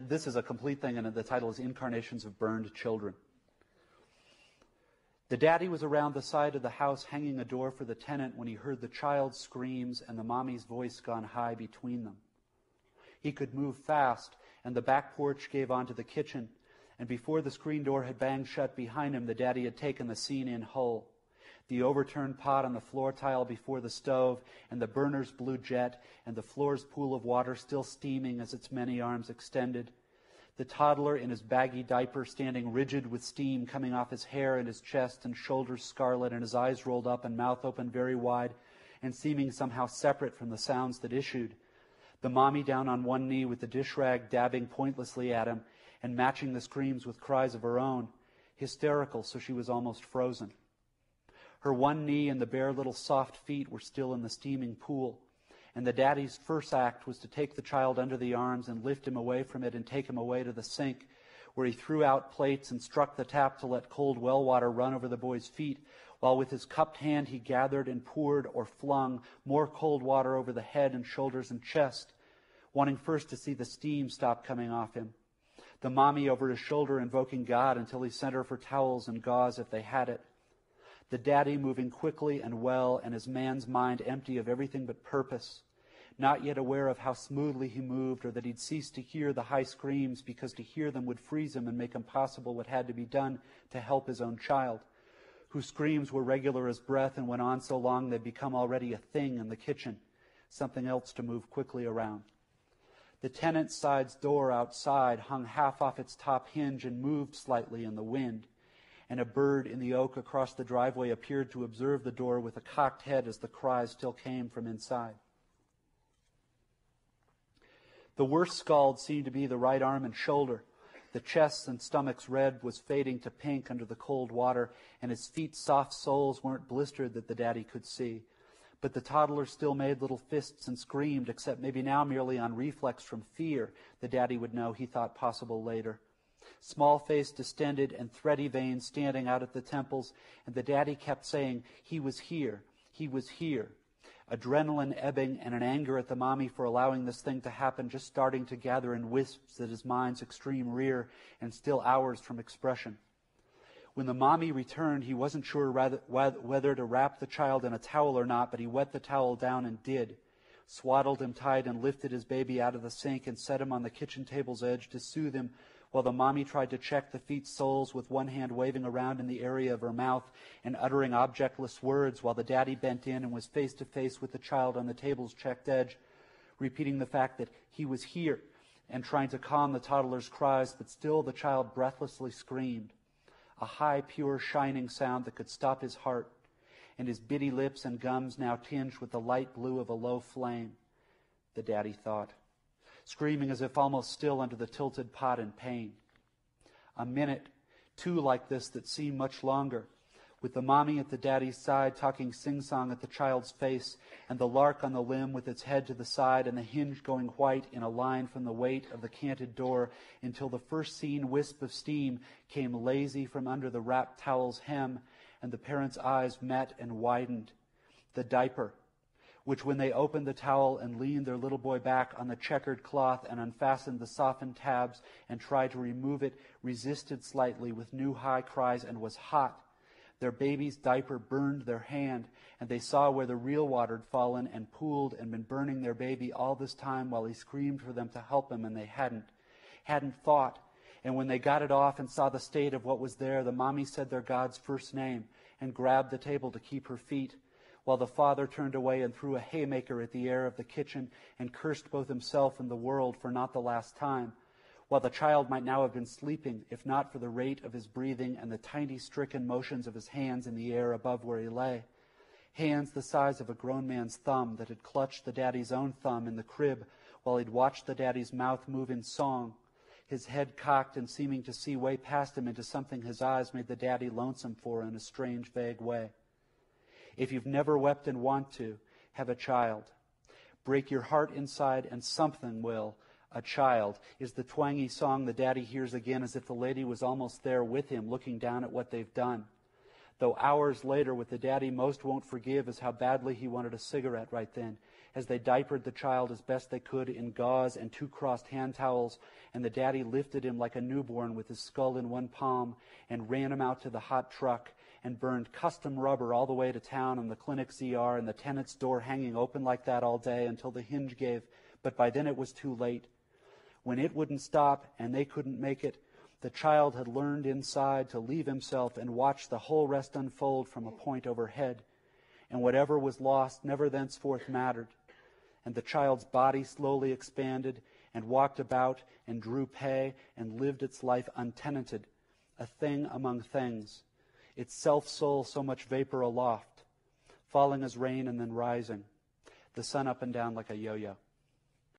This is a complete thing, and the title is Incarnations of Burned Children. The daddy was around the side of the house hanging a door for the tenant when he heard the child's screams and the mommy's voice gone high between them. He could move fast, and the back porch gave onto the kitchen, and before the screen door had banged shut behind him, the daddy had taken the scene in whole. The overturned pot on the floor tile before the stove, and the burner's blue jet, and the floor's pool of water still steaming as its many arms extended. The toddler in his baggy diaper standing rigid with steam coming off his hair and his chest and shoulders scarlet and his eyes rolled up and mouth open very wide and seeming somehow separate from the sounds that issued. The mommy down on one knee with the dish rag dabbing pointlessly at him and matching the screams with cries of her own, hysterical so she was almost frozen. Her one knee and the bare little soft feet were still in the steaming pool, and the daddy's first act was to take the child under the arms and lift him away from it and take him away to the sink, where he threw out plates and struck the tap to let cold well water run over the boy's feet, while with his cupped hand he gathered and poured or flung more cold water over the head and shoulders and chest, wanting first to see the steam stop coming off him. The mommy over his shoulder invoking God until he sent her for towels and gauze if they had it. The daddy moving quickly and well, and his man's mind empty of everything but purpose, not yet aware of how smoothly he moved or that he'd ceased to hear the high screams because to hear them would freeze him and make impossible what had to be done to help his own child, whose screams were regular as breath and went on so long they'd become already a thing in the kitchen, something else to move quickly around. The tenant's side's door outside hung half off its top hinge and moved slightly in the wind, and a bird in the oak across the driveway appeared to observe the door with a cocked head as the cries still came from inside. The worst scald seemed to be the right arm and shoulder. The chest and stomach's red was fading to pink under the cold water, and his feet's soft soles weren't blistered that the daddy could see. But the toddler still made little fists and screamed, except maybe now merely on reflex from fear. The daddy would know, he thought possible later. Small face distended and thready veins standing out at the temples, and the daddy kept saying, he was here, he was here. Adrenaline ebbing and an anger at the mommy for allowing this thing to happen just starting to gather in wisps at his mind's extreme rear and still hours from expression. When the mommy returned, he wasn't sure whether to wrap the child in a towel or not, but he wet the towel down and did. Swaddled him tight and lifted his baby out of the sink and set him on the kitchen table's edge to soothe him, while the mommy tried to check the feet's soles with one hand waving around in the area of her mouth and uttering objectless words, while the daddy bent in and was face to face with the child on the table's checked edge, repeating the fact that he was here and trying to calm the toddler's cries, but still the child breathlessly screamed. A high, pure, shining sound that could stop his heart, and his bitty lips and gums now tinged with the light blue of a low flame, the daddy thought, screaming as if almost still under the tilted pot in pain. A minute, two like this that seemed much longer, with the mommy at the daddy's side talking sing-song at the child's face, and the lark on the limb with its head to the side, and the hinge going white in a line from the weight of the canted door, until the first seen wisp of steam came lazy from under the wrapped towel's hem, and the parents' eyes met and widened. The diaper, which when they opened the towel and leaned their little boy back on the checkered cloth and unfastened the softened tabs and tried to remove it, resisted slightly with new high cries and was hot. Their baby's diaper burned their hand, and they saw where the real water had fallen and pooled and been burning their baby all this time while he screamed for them to help him, and they hadn't thought. And when they got it off and saw the state of what was there, the mommy said their God's first name and grabbed the table to keep her feet, while the father turned away and threw a haymaker at the air of the kitchen and cursed both himself and the world for not the last time, while the child might now have been sleeping, if not for the rate of his breathing and the tiny stricken motions of his hands in the air above where he lay. Hands the size of a grown man's thumb that had clutched the daddy's own thumb in the crib while he'd watched the daddy's mouth move in song, his head cocked and seeming to see way past him into something his eyes made the daddy lonesome for in a strange, vague way. If you've never wept and want to, have a child. Break your heart inside and something will. A child is the twangy song the daddy hears again as if the lady was almost there with him looking down at what they've done. Though hours later what the daddy most won't forgive is how badly he wanted a cigarette right then, as they diapered the child as best they could in gauze and 2 crossed hand towels, and the daddy lifted him like a newborn with his skull in one palm and ran him out to the hot truck and burned custom rubber all the way to town and the clinic's ER and the tenant's door hanging open like that all day until the hinge gave, but by then it was too late. When it wouldn't stop and they couldn't make it, the child had learned inside to leave himself and watch the whole rest unfold from a point overhead, and whatever was lost never thenceforth mattered. And the child's body slowly expanded and walked about and drew pay and lived its life untenanted, a thing among things, its self-soul so much vapor aloft, falling as rain and then rising, the sun up and down like a yo-yo.